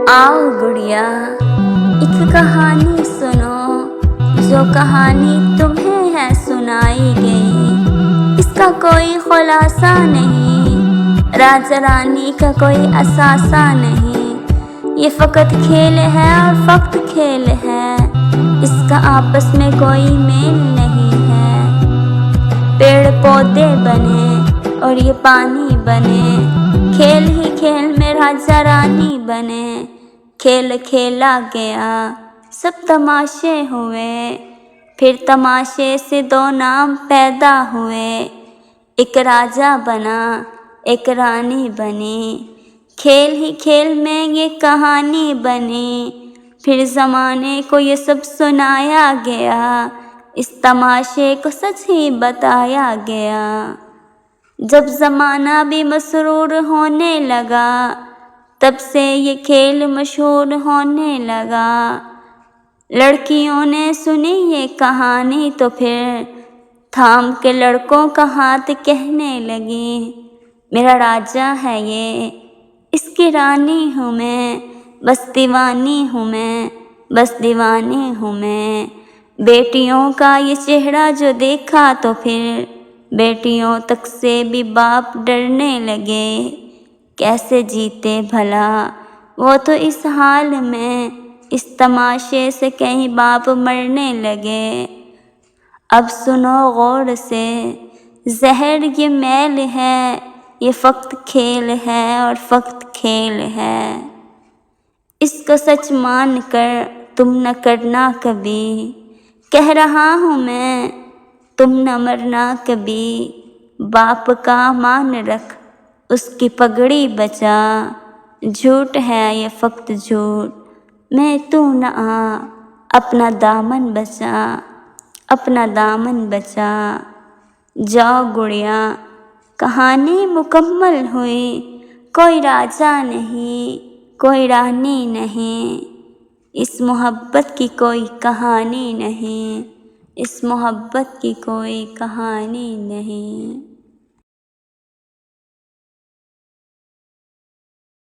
आओ गुड़िया, एक कहानी सुनो, जो कहानी तुम्हें है सुनाई गई। इसका कोई खुलासा नहीं, राजा रानी का कोई असासा नहीं। ये फकत खेल है और फक्त खेल है, इसका आपस में कोई मेल नहीं है। पेड़ पौधे बने और ये पानी बने, खेल ही खेल में राजा रानी बने। खेल खेला गया, सब तमाशे हुए, फिर तमाशे से दो नाम पैदा हुए। एक राजा बना, एक रानी बनी, खेल ही खेल में ये कहानी बनी। फिर ज़माने को ये सब सुनाया गया, इस तमाशे को सच ही बताया गया। जब ज़माना भी मसरूर होने लगा, तब से ये खेल मशहूर होने लगा। लड़कियों ने सुनी ये कहानी तो फिर थाम के लड़कों का हाथ कहने लगी, मेरा राजा है ये, इसकी रानी हूँ मैं, बस दीवानी हूँ मैं, बस दीवानी हूँ मैं। बेटियों का ये चेहरा जो देखा तो फिर बेटियों तक से भी बाप डरने लगे। कैसे जीते भला वो तो इस हाल में, इस तमाशे से कहीं बाप मरने लगे। अब सुनो गौर से, जहर ये मैल है, ये फक्त खेल है और फक्त खेल है। इसको सच मान कर तुम न करना कभी, कह रहा हूँ मैं, तुम न मरना कभी। बाप का मान रख, उसकी पगड़ी बचा, झूठ है ये फक्त झूठ, मैं तू न आ, अपना दामन बचा, अपना दामन बचा। जाओ गुड़िया, कहानी मुकम्मल हुई, कोई राजा नहीं, कोई रानी नहीं, इस मोहब्बत की कोई कहानी नहीं, इस मोहब्बत की कोई कहानी नहीं।